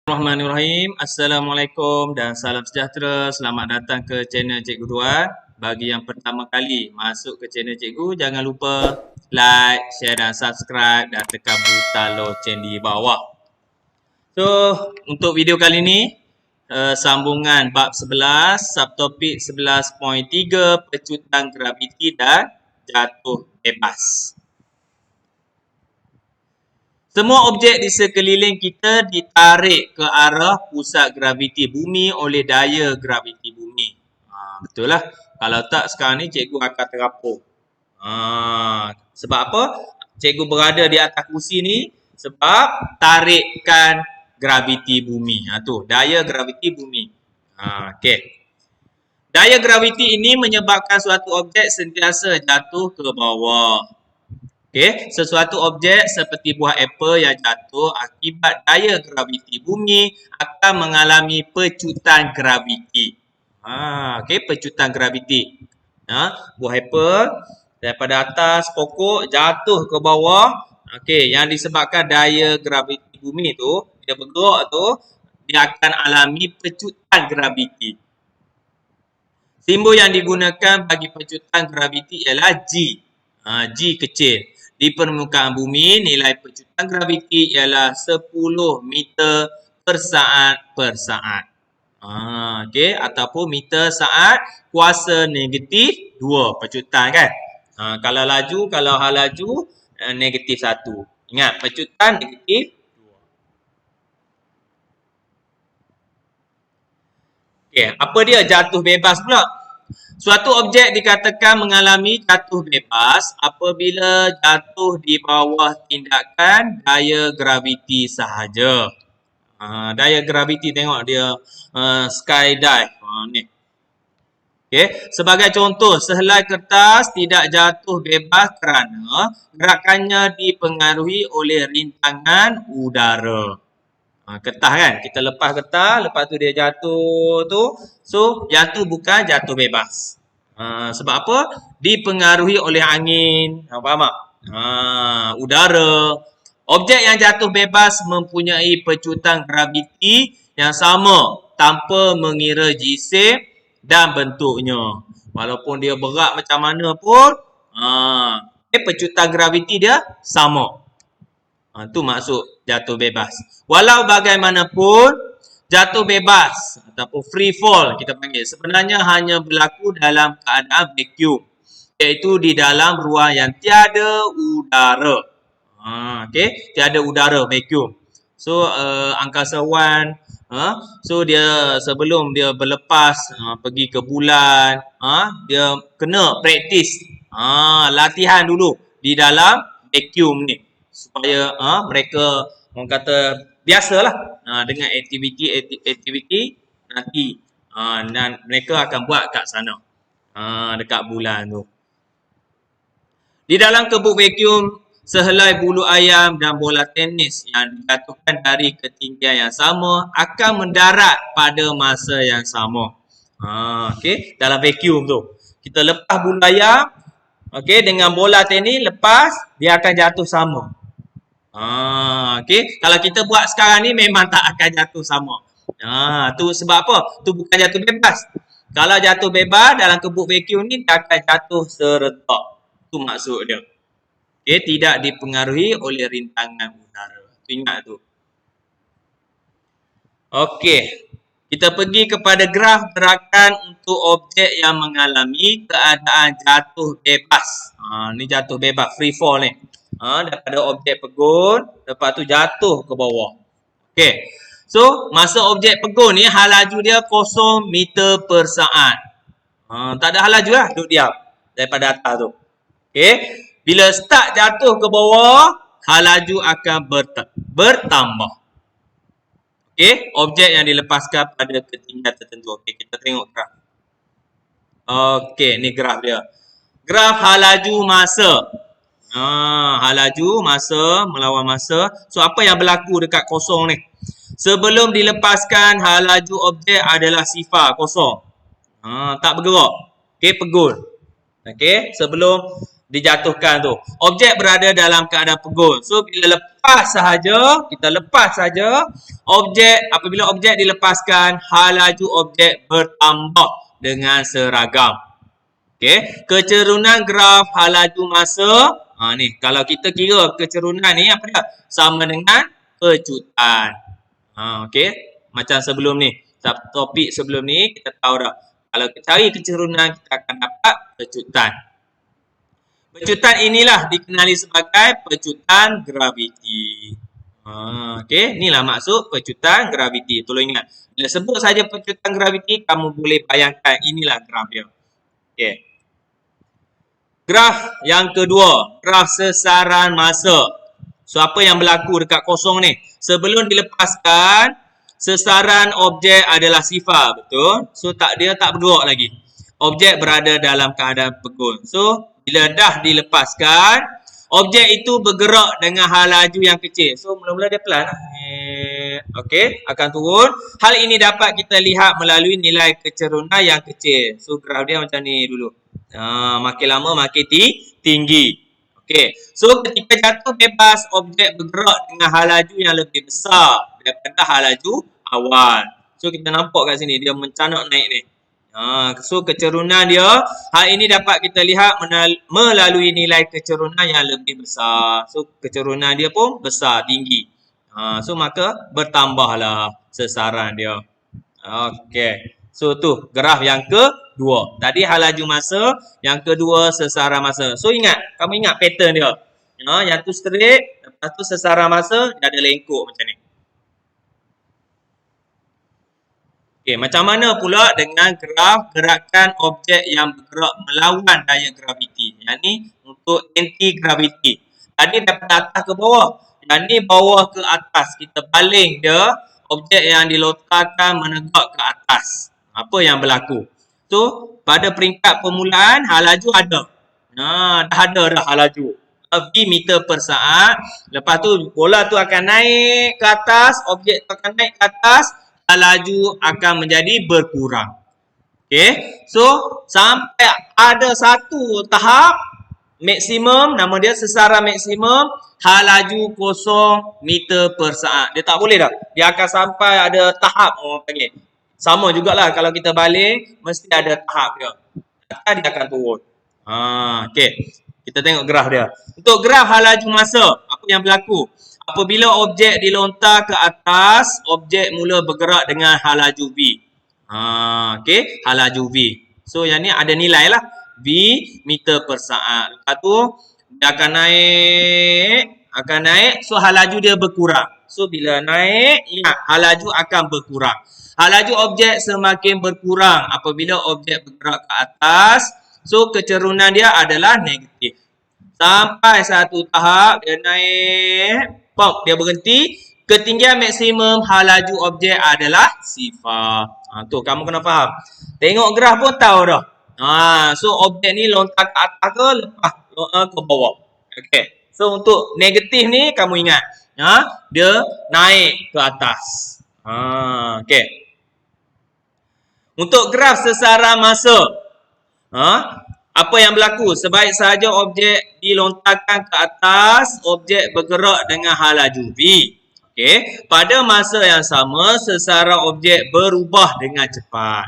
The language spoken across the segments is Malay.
Bismillahirrahmanirrahim. Assalamualaikum dan salam sejahtera. Selamat datang ke channel Cikgu Duan. Bagi yang pertama kali masuk ke channel Cikgu, jangan lupa like, share dan subscribe dan tekan butang loceng di bawah. So, untuk video kali ini, sambungan bab 11, subtopik 11.3, pecutan graviti dan jatuh bebas. Semua objek di sekeliling kita ditarik ke arah pusat graviti bumi oleh daya graviti bumi. Betul lah. Kalau tak sekarang ni cikgu akan terapung. Sebab apa? Cikgu berada di atas kursi ni sebab tarikan graviti bumi. Tu, daya graviti bumi. Okey. Daya graviti ini menyebabkan suatu objek sentiasa jatuh ke bawah. Okay. Sesuatu objek seperti buah apple yang jatuh akibat daya graviti bumi akan mengalami pecutan graviti. Okay. Pecutan graviti. Buah apple daripada atas pokok jatuh ke bawah. Okay. Yang disebabkan daya graviti bumi tu, dia bergerak tu, dia akan alami pecutan graviti. Simbol yang digunakan bagi pecutan graviti ialah G. G kecil. Di permukaan bumi, nilai pecutan graviti ialah 10 meter per saat per saat. Okay. Ataupun meter saat kuasa negatif 2 pecutan kan. Kalau laju, kalau hal laju, negatif 1. Ingat, pecutan negatif 2. Okay. Apa dia jatuh bebas pula? Suatu objek dikatakan mengalami jatuh bebas apabila jatuh di bawah tindakan daya graviti sahaja. Daya graviti tengok dia skydive. Ni. Okay. Sebagai contoh, sehelai kertas tidak jatuh bebas kerana gerakannya dipengaruhi oleh rintangan udara. Kertas kan, kita lepas kertas, lepas tu dia jatuh tu. So, jatuh bukan jatuh bebas. Sebab apa? Dipengaruhi oleh angin. Faham tak? Udara. Objek yang jatuh bebas mempunyai pecutan graviti yang sama tanpa mengira jisim dan bentuknya. Walaupun dia berat macam mana pun, pecutan graviti dia sama. Itu maksud jatuh bebas. Walau bagaimanapun, jatuh bebas ataupun free fall kita panggil sebenarnya hanya berlaku dalam keadaan vacuum. Iaitu di dalam ruang yang tiada udara. Okay? Tiada udara, vacuum. So, angkasawan, so dia sebelum dia berlepas pergi ke bulan, dia kena praktis. Latihan dulu di dalam vacuum ni. Supaya mereka orang kata biasalah dengan aktiviti nanti dan mereka akan buat kat sana dekat bulan tu. Di dalam kebuk vacuum, sehelai bulu ayam dan bola tenis yang dijatuhkan dari ketinggian yang sama akan mendarat pada masa yang sama. Okay? Dalam vacuum tu, kita lepas bulu ayam, okay, dengan bola tenis lepas dia akan jatuh sama. Okay. Kalau kita buat sekarang ni memang tak akan jatuh sama. Tu sebab apa? Tu bukan jatuh bebas. Kalau jatuh bebas dalam kebuk vacuum ni dia akan jatuh serentak. Tu maksud dia. Okay. Tidak dipengaruhi oleh rintangan udara. Tu ingat tu. Okey. Kita pergi kepada graf gerakan untuk objek yang mengalami keadaan jatuh bebas. Ni jatuh bebas, free fall ni. Daripada objek pegun, lepas tu jatuh ke bawah. Okey. So, masa objek pegun ni, hal laju dia 0 meter per saat. Tak ada hal laju lah, duduk diam. Daripada atas tu. Okey. Bila start jatuh ke bawah, hal laju akan bertambah. Okey. Objek yang dilepaskan pada ketinggian tertentu. Okey, kita tengok graf. Okey, ni graf dia. Graf hal laju masa. Hal laju masa melawan masa. So, apa yang berlaku dekat kosong ni? Sebelum dilepaskan, hal laju objek adalah sifar, kosong. Tak bergerak. Okey, pegun. Okey, sebelum dijatuhkan tu. Objek berada dalam keadaan pegun. So bila lepas sahaja, kita lepas saja objek, apabila objek dilepaskan, hal laju objek bertambah dengan seragam. Okey, kecerunan graf hal laju masa. Ni kalau kita kira kecerunan ni apa dia? Sama dengan pecutan. Okey, macam sebelum ni. Topik sebelum ni kita tahu dah. Kalau kita cari kecerunan kita akan dapat pecutan. Pecutan inilah dikenali sebagai pecutan graviti. Okey, inilah maksud pecutan graviti. Tolong ingat. Bila sebut saja pecutan graviti, kamu boleh bayangkan inilah graf dia. Okey. Graf yang kedua, graf sesaran masa. So apa yang berlaku dekat kosong ni? Sebelum dilepaskan, sesaran objek adalah sifar, betul? So dia tak bergerak lagi. Objek berada dalam keadaan pegun. So bila dah dilepaskan, objek itu bergerak dengan hal laju yang kecil. So mula-mula dia pelan. Okey, akan turun. Hal ini dapat kita lihat melalui nilai kecerunan yang kecil. So graf dia macam ni dulu. Makin lama makin tinggi. Okey. So ketika jatuh bebas, objek bergerak dengan hal laju yang lebih besar daripada hal laju awal. So kita nampak kat sini dia mencanak naik ni. So kecerunan dia, hal ini dapat kita lihat melalui nilai kecerunan yang lebih besar. So kecerunan dia pun besar, tinggi. So maka bertambahlah sesaran dia. Okey. So tu graf yang kedua. Tadi hal laju masa, yang kedua sesaran masa. So ingat, kamu ingat pattern dia. Yang tu straight, lepas tu sesaran masa dia ada lengkuk macam ni. Okey, macam mana pula dengan graf gerakan objek yang bergerak melawan daya graviti? Yang ni untuk anti-gravity. Tadi daripada atas ke bawah. Yang ni bawah ke atas. Kita baling dia, objek yang dilontarkan menegak ke atas. Apa yang berlaku? So, pada peringkat permulaan, hal laju ada. Dah ada dah hal laju. V meter per saat. Lepas tu, bola tu akan naik ke atas. Objek tu akan naik ke atas. Hal laju akan menjadi berkurang. Okay. So, sampai ada satu tahap maksimum, nama dia sesaran maksimum, hal laju 0 meter per saat. Dia tak boleh dah. Dia akan sampai ada tahap orang panggil. Sama jugalah kalau kita balik, mesti ada tahap dia. Dia akan turun. Okey. Kita tengok graf dia. Untuk graf hal laju masa, apa yang berlaku? Apabila objek dilontar ke atas, objek mula bergerak dengan hal laju V. Okey, hal laju V. So yang ni ada nilai lah. V meter per saat. Lepas tu, dia akan naik. So hal laju dia berkurang. So bila naik, ingat hal laju akan berkurang. Hal laju objek semakin berkurang apabila objek bergerak ke atas. So kecerunan dia adalah negatif. Sampai satu tahap dia naik, pop, dia berhenti. Ketinggian maksimum hal laju objek adalah sifar. Tu kamu kena faham. Tengok graf pun tahu dah. So objek ni lontar ke atas ke lepas ke bawah. Okey. So untuk negatif ni kamu ingat, dia naik ke atas. Okey. Untuk graf sesaran masa, apa yang berlaku? Sebaik sahaja objek dilontarkan ke atas, objek bergerak dengan hal laju V. Okey. Pada masa yang sama, sesaran objek berubah dengan cepat.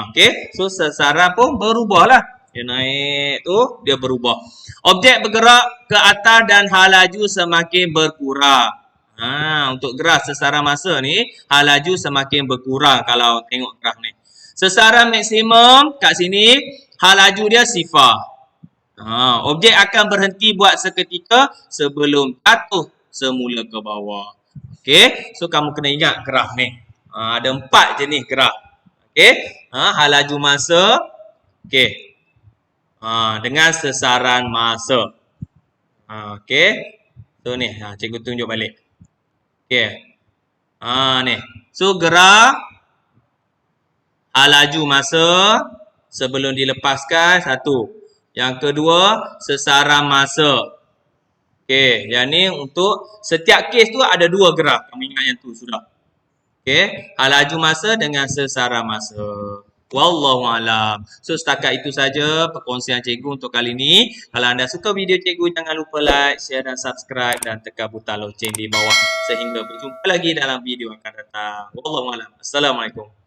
Okey. So sesaran pun berubah lah. Dia naik tu, dia berubah. Objek bergerak ke atas dan hal laju semakin berkurang. Untuk graf sesaran masa ni, hal laju semakin berkurang kalau tengok graf ni. Sesaran maksimum kat sini, hal laju dia sifar. Objek akan berhenti buat seketika sebelum jatuh semula ke bawah. Okey, so kamu kena ingat graf ni. Ada 4 jenis graf. Okey, hal laju masa. Okey, dengan sesaran masa. Okey, so ni, cikgu tunjuk balik. Okey. Ni. So graf hal laju masa sebelum dilepaskan satu. Yang kedua sesaran masa. Okey, yang ni untuk setiap kes tu ada 2 graf. Kamu ingat yang tu sudah. Okey, hal laju masa dengan sesaran masa. Wallahualam. So setakat itu saja perkongsian cikgu untuk kali ini. Kalau anda suka video cikgu, jangan lupa like, share dan subscribe dan tekan butang loceng di bawah sehingga berjumpa lagi dalam video akan datang. Wallahualam. Assalamualaikum.